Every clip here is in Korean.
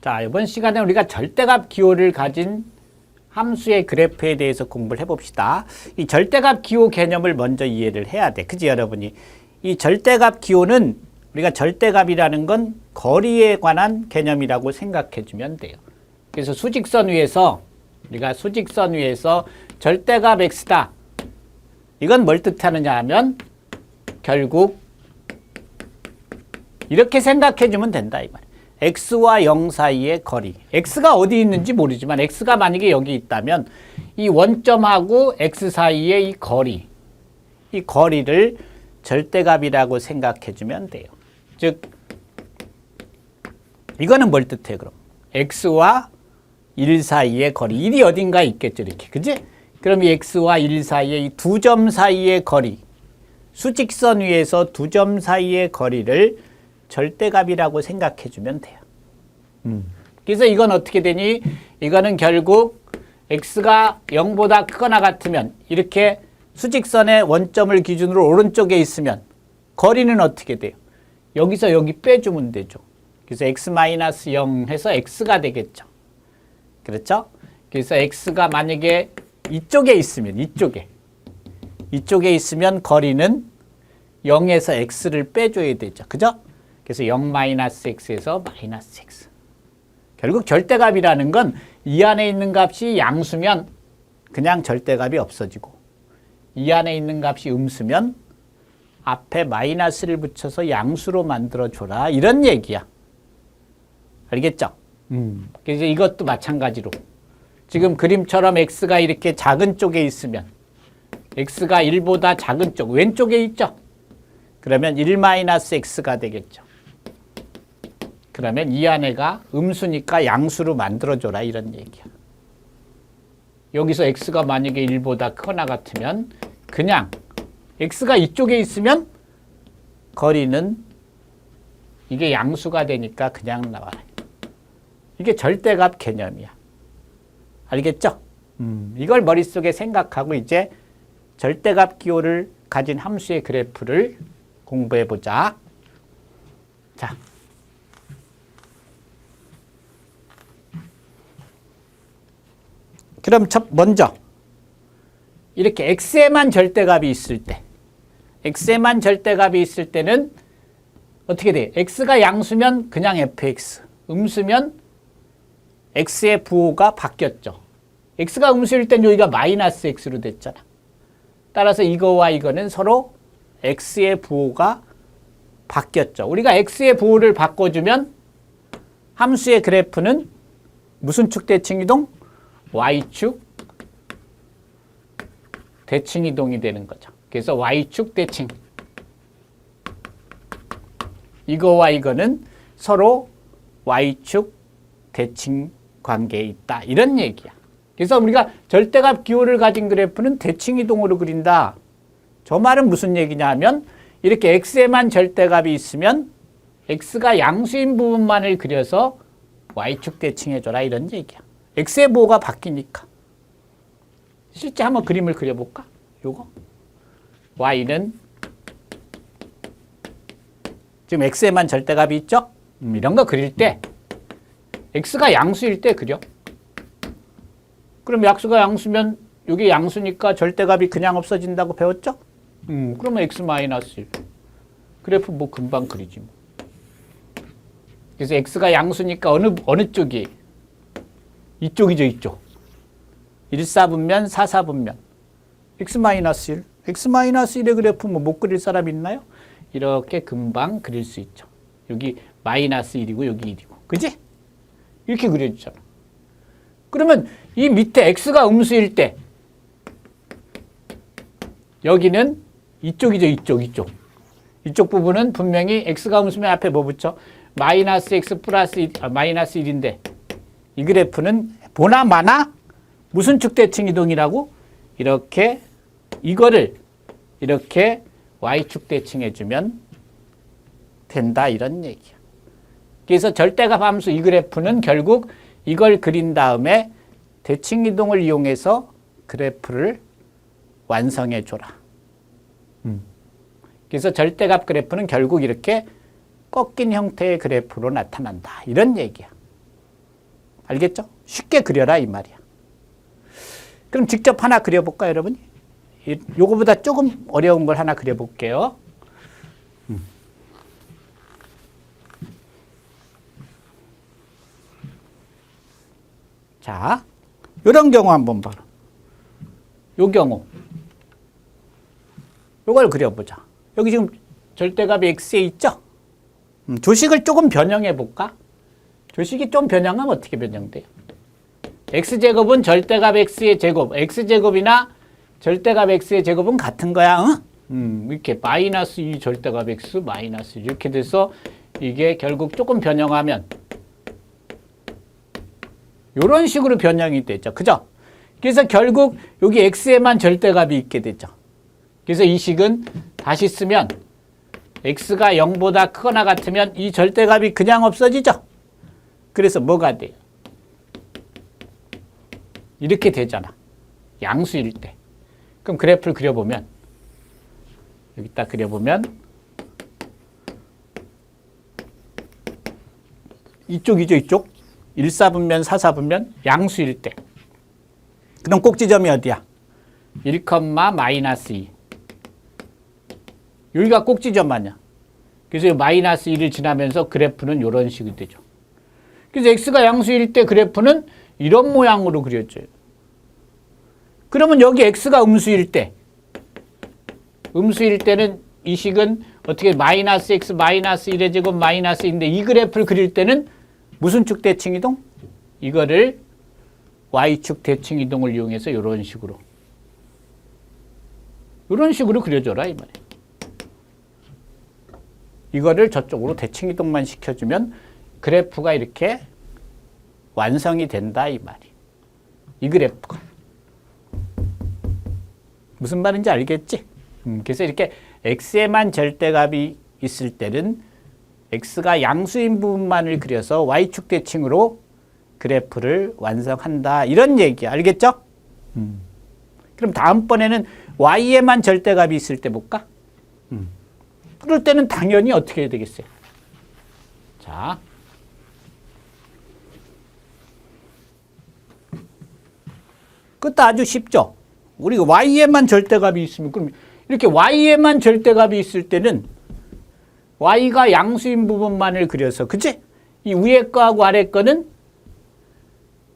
자, 이번 시간에 우리가 절대값 기호를 가진 함수의 그래프에 대해서 공부를 해봅시다. 이 절대값 기호 개념을 먼저 이해를 해야 돼. 그지 여러분이? 이 절대값 기호는 우리가 절대값이라는 건 거리에 관한 개념이라고 생각해 주면 돼요. 그래서 수직선 위에서 우리가 수직선 위에서 절대값 x다. 이건 뭘 뜻하느냐 하면 결국 이렇게 생각해 주면 된다 이 말이에요. x와 0 사이의 거리. x가 어디 있는지 모르지만 x가 만약에 여기 있다면 이 원점하고 x 사이의 이 거리. 이 거리를 절대값이라고 생각해 주면 돼요. 즉 이거는 뭘 뜻해 그럼? x와 1 사이의 거리. 1이 어딘가에 있겠죠 이렇게. 그지? 그럼 이 x와 1 사이의 이 두 점 사이의 거리. 수직선 위에서 두 점 사이의 거리를 절대값이라고 생각해 주면 돼요. 그래서 이건 어떻게 되니? 이거는 결국 x가 0보다 크거나 같으면 이렇게 수직선의 원점을 기준으로 오른쪽에 있으면 거리는 어떻게 돼요? 여기서 여기 빼주면 되죠. 그래서 x-0 해서 x가 되겠죠. 그렇죠? 그래서 x가 만약에 이쪽에 있으면 이쪽에 있으면 거리는 0에서 x를 빼줘야 되죠. 그죠? 그래서 0-x에서 -x. 결국 절대값이라는 건 이 안에 있는 값이 양수면 그냥 절대값이 없어지고 이 안에 있는 값이 음수면 앞에 마이너스를 붙여서 양수로 만들어줘라. 이런 얘기야. 알겠죠? 그래서 이것도 마찬가지로 지금 그림처럼 x가 이렇게 작은 쪽에 있으면 x가 1보다 작은 쪽 왼쪽에 있죠? 그러면 1-x가 되겠죠. 그러면 이 안에가 음수니까 양수로 만들어줘라 이런 얘기야. 여기서 x가 만약에 1보다 크거나 같으면 그냥 x가 이쪽에 있으면 거리는 이게 양수가 되니까 그냥 나와라. 이게 절대값 개념이야. 알겠죠? 이걸 머릿속에 생각하고 이제 절대값 기호를 가진 함수의 그래프를 공부해보자. 자. 그럼 먼저 이렇게 x에만 절대값이 있을 때 x에만 절대값이 있을 때는 어떻게 돼? x가 양수면 그냥 fx, 음수면 x의 부호가 바뀌었죠. x가 음수일 땐 여기가 -x로 됐잖아. 따라서 이거와 이거는 서로 x의 부호가 바뀌었죠. 우리가 x의 부호를 바꿔주면 함수의 그래프는 무슨 축 대칭 이동? y축 대칭 이동이 되는 거죠. 그래서 y축 대칭. 이거와 이거는 서로 y축 대칭 관계에 있다. 이런 얘기야. 그래서 우리가 절대값 기호를 가진 그래프는 대칭 이동으로 그린다. 저 말은 무슨 얘기냐 하면 이렇게 x에만 절대값이 있으면 x가 양수인 부분만을 그려서 y축 대칭해줘라 이런 얘기야. x의 부호가 바뀌니까. 실제 한번 그림을 그려볼까? 요거. y는 지금 x에만 절대값이 있죠? 이런 거 그릴 때 x가 양수일 때 그려. 그럼 x가 양수면 이게 양수니까 절대값이 그냥 없어진다고 배웠죠? 그러면 x-1. 그래프 뭐 금방 그리지 뭐. 그래서 x가 양수니까 어느 쪽이? 이쪽이죠, 이쪽. 1사분면, 4사분면. x-1. x-1의 그래프 뭐 못 그릴 사람 있나요? 이렇게 금방 그릴 수 있죠. 여기 -1이고 여기 1이고. 그지? 이렇게 그려주잖아. 그러면 이 밑에 x가 음수일 때 여기는 이쪽이죠, 이쪽. 이쪽 부분은 분명히 x가 음수면 앞에 뭐 붙여? -x 플러스 -1인데 이 그래프는 보나마나 무슨 축 대칭 이동이라고? 이렇게 이거를 이렇게 y축 대칭해주면 된다 이런 얘기야. 그래서 절대값 함수 이 그래프는 결국 이걸 그린 다음에 대칭 이동을 이용해서 그래프를 완성해줘라. 그래서 절대값 그래프는 결국 이렇게 꺾인 형태의 그래프로 나타난다. 이런 얘기야. 알겠죠? 쉽게 그려라 이 말이야. 그럼 직접 하나 그려볼까 여러분? 요거보다 조금 어려운 걸 하나 그려볼게요. 자, 이런 경우 한번 봐라. 요 경우. 요걸 그려보자. 여기 지금 절대값이 x에 있죠? 조식을 조금 변형해 볼까? 조식이 좀 변형하면 어떻게 변형돼요? x제곱은 절대값 x의 제곱, x제곱이나 절대값 x의 제곱은 같은 거야. 응? 이렇게 마이너스 2 절대값 x 마이너스 1 이렇게 돼서 이게 결국 조금 변형하면 이런 식으로 변형이 되죠. 그죠? 그래서 결국 여기 x에만 절대값이 있게 되죠. 그래서 이 식은 다시 쓰면 x가 0보다 크거나 같으면 이 절대값이 그냥 없어지죠. 그래서 뭐가 돼요? 이렇게 되잖아. 양수일 때. 그럼 그래프를 그려보면 여기다 그려보면 이쪽이죠. 이쪽. 1사분면 4사분면 양수일 때. 그럼 꼭지점이 어디야? 1, 마이너스 2. 여기가 꼭지점 아니야. 그래서 마이너스 1을 지나면서 그래프는 이런 식이 되죠. 그래서 x가 양수일 때 그래프는 이런 모양으로 그려져요. 그러면 여기 x가 음수일 때, 음수일 때는 이 식은 어떻게 마이너스 x 마이너스 1의 제곱 마이너스 2인데 이 그래프를 그릴 때는 무슨 축 대칭 이동? 이거를 y축 대칭 이동을 이용해서 이런 식으로 그려줘라 이 말이에요. 이거를 저쪽으로 대칭 이동만 시켜주면 그래프가 이렇게 완성이 된다 이 말이에요. 이 그래프가 무슨 말인지 알겠지? 그래서 이렇게 x에만 절대값이 있을 때는 x가 양수인 부분만을 그려서 y축 대칭으로 그래프를 완성한다 이런 얘기야. 알겠죠? 그럼 다음번에는 y에만 절대값이 있을 때 볼까? 그럴 때는 당연히 어떻게 해야 되겠어요? 자, 그것도 아주 쉽죠? 우리가 y에만 절대값이 있으면 그럼 이렇게 y에만 절대값이 있을 때는 y가 양수인 부분만을 그려서 그치? 이 위에 거하고 아래 거는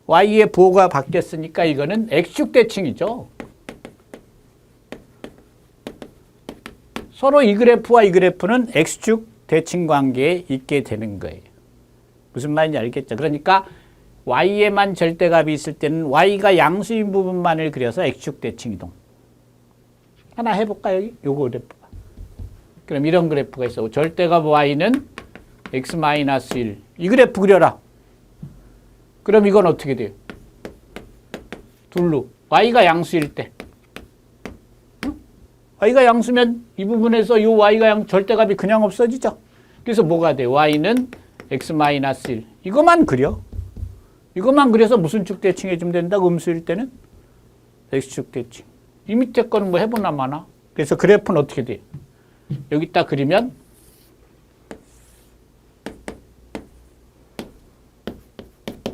y의 부호가 바뀌었으니까 이거는 x축 대칭이죠. 서로 이 그래프와 이 그래프는 x축 대칭 관계에 있게 되는 거예요. 무슨 말인지 알겠죠? 그러니까 y에만 절대값이 있을 때는 y가 양수인 부분만을 그려서 x축 대칭 이동. 하나 해볼까 여기? 요거 그래프가. 그럼 이런 그래프가 있어. 절대값 y는 x-1. 이 그래프 그려라. 그럼 이건 어떻게 돼요? 둘로. y가 양수일 때. y가 양수면 이 부분에서 이 y가 절대값이 그냥 없어지죠. 그래서 뭐가 돼? y는 x-1. 이것만 그려. 이것만 그려서 무슨 축 대칭 해주면 된다고 음수일 때는? x축 대칭. 이 밑에 거는 뭐 해보나 마나. 그래서 그래프는 어떻게 돼? 여기다 그리면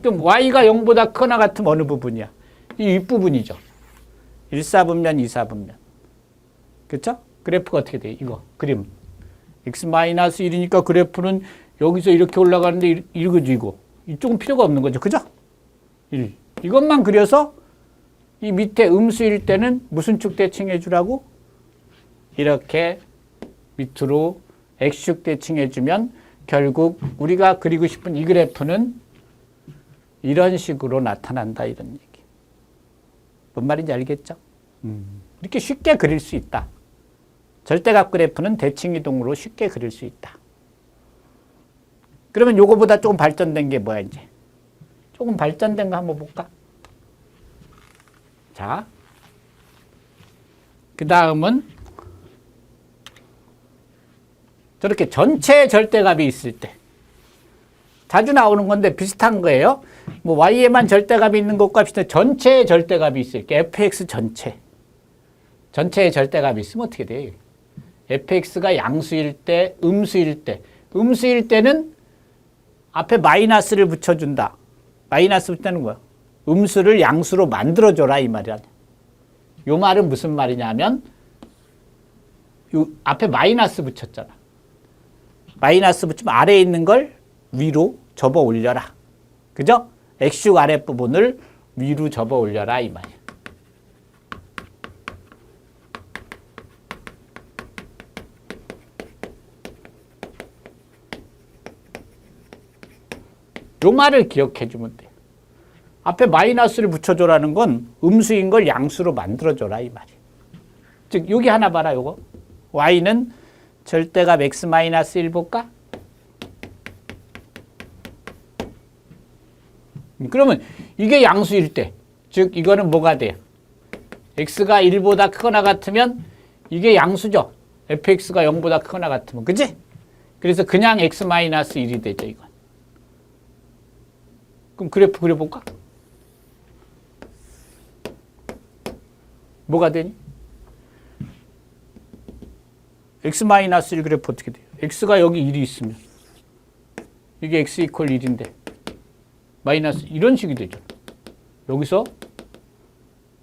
그럼 y가 0보다 크거나 같으면 어느 부분이야? 이 윗부분이죠. 1사분면 2사분면. 그렇죠? 그래프가 어떻게 돼? 이거 그림. x-1이니까 그래프는 여기서 이렇게 올라가는데 이거지 이거. 이쪽은 필요가 없는 거죠. 그죠? 1. 이것만 그려서 이 밑에 음수일 때는 무슨 축 대칭해 주라고? 이렇게 밑으로 x축 대칭해 주면 결국 우리가 그리고 싶은 이 그래프는 이런 식으로 나타난다 이런 얘기. 뭔 말인지 알겠죠? 이렇게 쉽게 그릴 수 있다. 절대값 그래프는 대칭 이동으로 쉽게 그릴 수 있다. 그러면 요거보다 조금 발전된 게 뭐야 이제? 조금 발전된 거 한번 볼까? 자, 그 다음은 저렇게 전체 절대값이 있을 때 자주 나오는 건데 비슷한 거예요. 뭐 y에만 절대값이 있는 것과 비슷한 전체 절대값이 있을 때 fx 전체의 절대값이 있으면 어떻게 돼요? fx가 양수일 때, 음수일 때는 앞에 마이너스를 붙여준다. 마이너스 붙다는 거야. 음수를 양수로 만들어줘라 이 말이야. 요 말은 무슨 말이냐면 요 앞에 마이너스 붙였잖아. 마이너스 붙이면 아래에 있는 걸 위로 접어 올려라. 그죠? x축 아랫부분을 위로 접어 올려라 이 말이야. 요 말을 기억해 주면 돼. 앞에 마이너스를 붙여줘라는 건 음수인 걸 양수로 만들어줘라 이 말이야. 즉 여기 하나 봐라 요거. y는 절대값 x-1 볼까? 그러면 이게 양수일 때, 즉 이거는 뭐가 돼요? x가 1보다 크거나 같으면 이게 양수죠. fx가 0보다 크거나 같으면. 그치? 그래서 그냥 x-1이 되죠 이건. 그럼 그래프 그려볼까? 뭐가 되니? x-1 그래프 어떻게 돼요? x가 여기 1이 있으면 이게 x 이퀄 1인데 마이너스 이런 식이 되죠. 여기서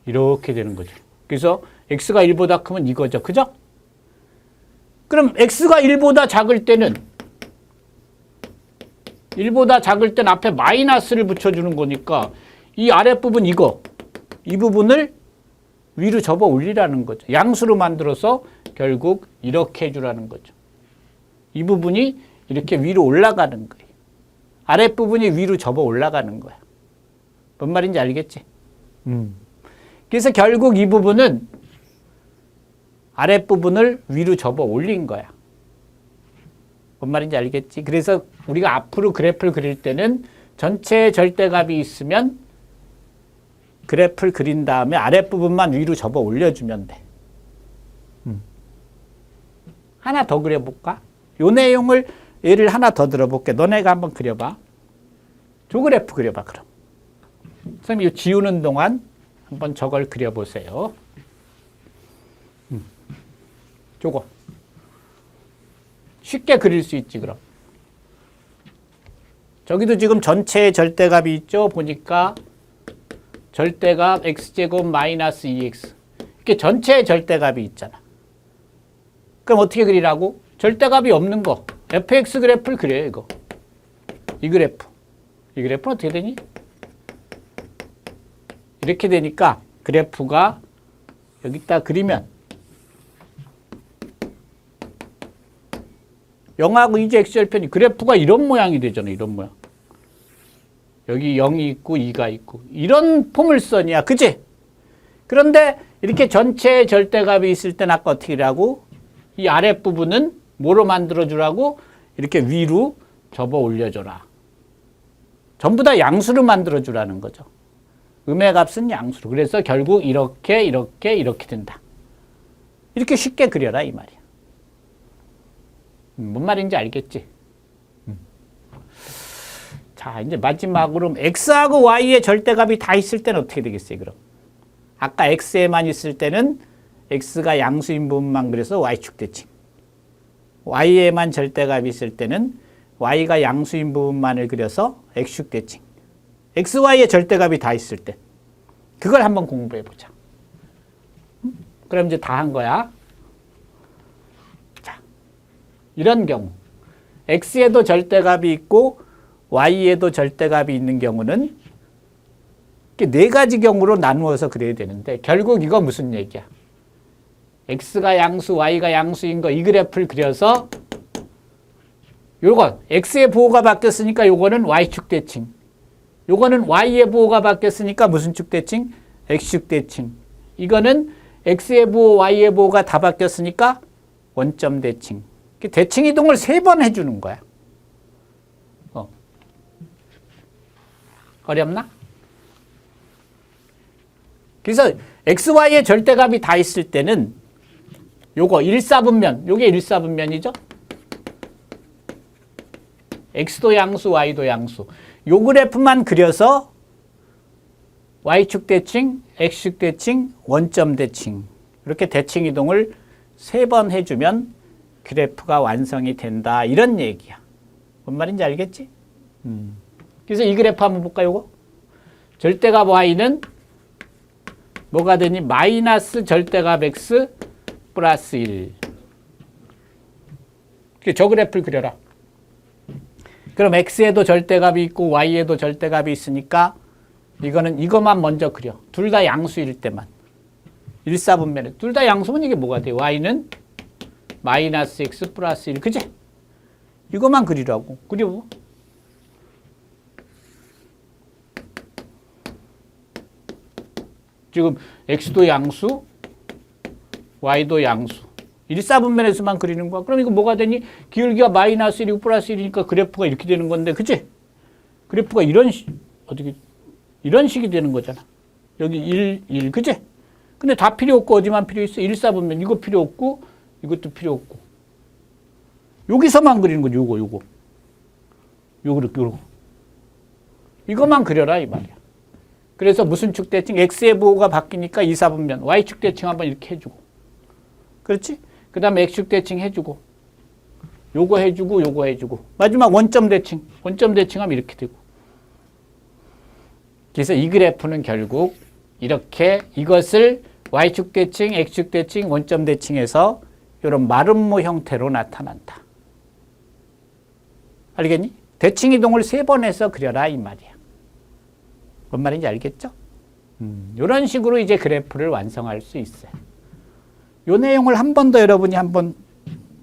이렇게 되는 거죠. 그래서 x가 1보다 크면 이거죠. 그죠? 그럼 x가 1보다 작을 때는 1보다 작을 땐 앞에 마이너스를 붙여주는 거니까 이 아랫부분 이거 이 부분을 위로 접어 올리라는 거죠. 양수로 만들어서 결국 이렇게 해주라는 거죠. 이 부분이 이렇게 위로 올라가는 거예요. 아랫부분이 위로 접어 올라가는 거야. 뭔 말인지 알겠지? 그래서 결국 이 부분은 아랫부분을 위로 접어 올린 거야. 뭔 말인지 알겠지? 그래서 우리가 앞으로 그래프를 그릴 때는 전체 절대값이 있으면 그래프를 그린 다음에 아랫부분만 위로 접어 올려주면 돼. 하나 더 그려볼까? 요 내용을 예를 하나 더 들어볼게. 너네가 한번 그려봐. 저 그래프 그려봐 그럼. 선생님이 지우는 동안 한번 저걸 그려보세요. 저거. 쉽게 그릴 수 있지 그럼. 저기도 지금 전체 절대값이 있죠. 보니까 절대값 x제곱 마이너스 2x 이렇게 전체 절대값이 있잖아. 그럼 어떻게 그리라고? 절대값이 없는 거 fx 그래프를 그려요. 이거 이 그래프. 이 그래프는 어떻게 되니? 이렇게 되니까 그래프가 여기다 그리면 0하고 2제 x절편이 그래프가 이런 모양이 되잖아. 이런 모양. 여기 0이 있고 2가 있고 이런 포물선이야. 그치? 그런데 이렇게 전체 절대값이 있을 땐 아까 어떻게 하라고? 이 아랫부분은 뭐로 만들어주라고? 이렇게 위로 접어 올려줘라. 전부 다 양수로 만들어주라는 거죠. 음의 값은 양수로. 그래서 결국 이렇게 된다. 이렇게 쉽게 그려라 이 말이야. 뭔 말인지 알겠지? 자, 이제 마지막으로 x하고 y의 절대값이 다 있을 때는 어떻게 되겠어요, 그럼? 아까 x에만 있을 때는 x가 양수인 부분만 그려서 y축 대칭. y에만 절대값이 있을 때는 y가 양수인 부분만을 그려서 x축 대칭. x, y의 절대값이 다 있을 때. 그걸 한번 공부해 보자. 그럼 이제 다 한 거야. 자, 이런 경우. x에도 절대값이 있고 y에도 절대값이 있는 경우는 네 가지 경우로 나누어서 그려야 되는데 결국 이거 무슨 얘기야? x가 양수, y가 양수인 거 이 그래프를 그려서 요건 x의 부호가 바뀌었으니까 요거는 y축 대칭. 요거는 y의 부호가 바뀌었으니까 무슨 축 대칭? x축 대칭. 이거는 x의 부호, y의 부호가 다 바뀌었으니까 원점 대칭. 대칭 이동을 3번 해주는 거야. 어렵나? 그래서 x, y의 절대값이 다 있을 때는 요거 1사분면, 요게 1사분면이죠? x도 양수, y도 양수. 요 그래프만 그려서 y축 대칭, x축 대칭, 원점 대칭. 이렇게 대칭 이동을 3번 해주면 그래프가 완성이 된다. 이런 얘기야. 뭔 말인지 알겠지? 그래서 이 그래프 한번 볼까요? 요거? 절대값 y는 뭐가 되니? 마이너스 절대값 x 플러스 1. 저 그래프를 그려라. 그럼 x에도 절대값이 있고 y에도 절대값이 있으니까 이거는 이것만 먼저 그려. 둘 다 양수일 때만. 1, 4분면에 둘 다 양수면 이게 뭐가 돼? y는 마이너스 x 플러스 1. 그지? 이것만 그리라고. 그려. 지금 x도 양수, y도 양수. 1, 4분면에서만 그리는 거야. 그럼 이거 뭐가 되니? 기울기가 마이너스 1이고 플러스 1이니까 그래프가 이렇게 되는 건데, 그치? 그래프가 이런 식이 되는 거잖아. 여기 1, 1, 그치? 근데 다 필요 없고 어디만 필요 있어? 1, 4분면 이거 필요 없고 이것도 필요 없고. 여기서만 그리는 거지, 요거. 요거. 이것만 그려라, 이 말이야. 그래서 무슨 축 대칭? x의 부호가 바뀌니까 2, 4분면. y축 대칭 한번 이렇게 해주고. 그렇지? 그 다음에 x축 대칭 해주고. 요거 해주고. 마지막 원점 대칭. 원점 대칭하면 이렇게 되고. 그래서 이 그래프는 결국 이렇게 이것을 y축 대칭, x축 대칭, 원점 대칭해서 이런 마름모 형태로 나타난다. 알겠니? 대칭 이동을 3번 해서 그려라 이 말이야. 뭔 말인지 알겠죠? 이런 식으로 이제 그래프를 완성할 수 있어요. 이 내용을 한 번 더 여러분이 한번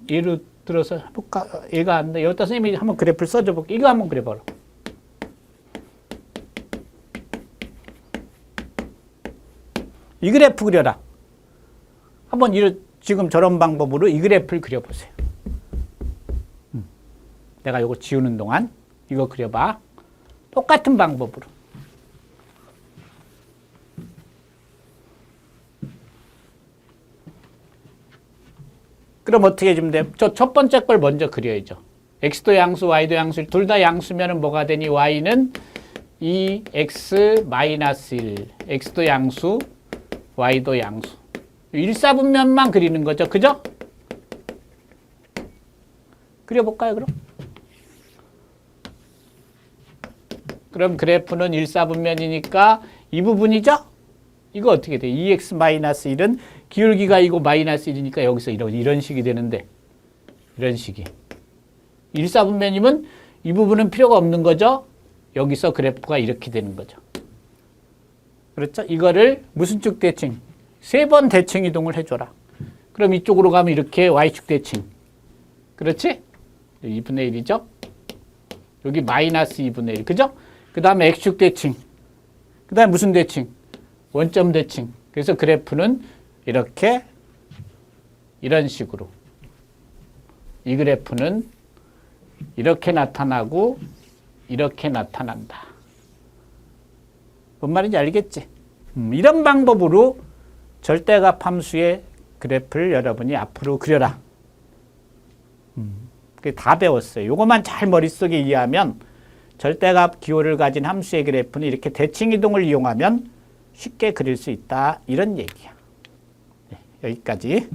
예를 들어서 해볼까? 얘가 안 돼. 여기다 선생님이 한번 그래프를 써줘 볼게. 이거 한번 그려봐라. 이 그래프 그려라. 한번 지금 저런 방법으로 이 그래프를 그려보세요. 내가 이거 지우는 동안 이거 그려봐. 똑같은 방법으로. 그럼 어떻게 해주면 돼? 저 첫 번째 걸 먼저 그려야죠. x도 양수, y도 양수, 둘 다 양수면 뭐가 되니? y는 2x 마이너스 1. x도 양수, y도 양수. 1, 4분면만 그리는 거죠. 그죠? 그려볼까요, 그럼? 그럼 그래프는 1, 4분면이니까 이 부분이죠? 이거 어떻게 돼? 2x 마이너스 1은 기울기가 이거 마이너스 1이니까 여기서 이런 식이 되는데 이런 식이 1, 4분면이면 이 부분은 필요가 없는 거죠? 여기서 그래프가 이렇게 되는 거죠. 그렇죠? 이거를 무슨 축 대칭? 3번 대칭 이동을 해줘라. 그럼 이쪽으로 가면 이렇게 y축 대칭. 그렇지? 2분의 1이죠? 여기 마이너스 2분의 1. 그죠? 그 다음에 x축 대칭. 그 다음에 무슨 대칭? 원점 대칭. 그래서 그래프는 이렇게 이런 식으로 이 그래프는 이렇게 나타나고 이렇게 나타난다. 뭔 말인지 알겠지? 이런 방법으로 절대값 함수의 그래프를 여러분이 앞으로 그려라. 그게 다 배웠어요. 이것만 잘 머릿속에 이해하면 절대값 기호를 가진 함수의 그래프는 이렇게 대칭 이동을 이용하면 쉽게 그릴 수 있다. 이런 얘기야. 네, 여기까지.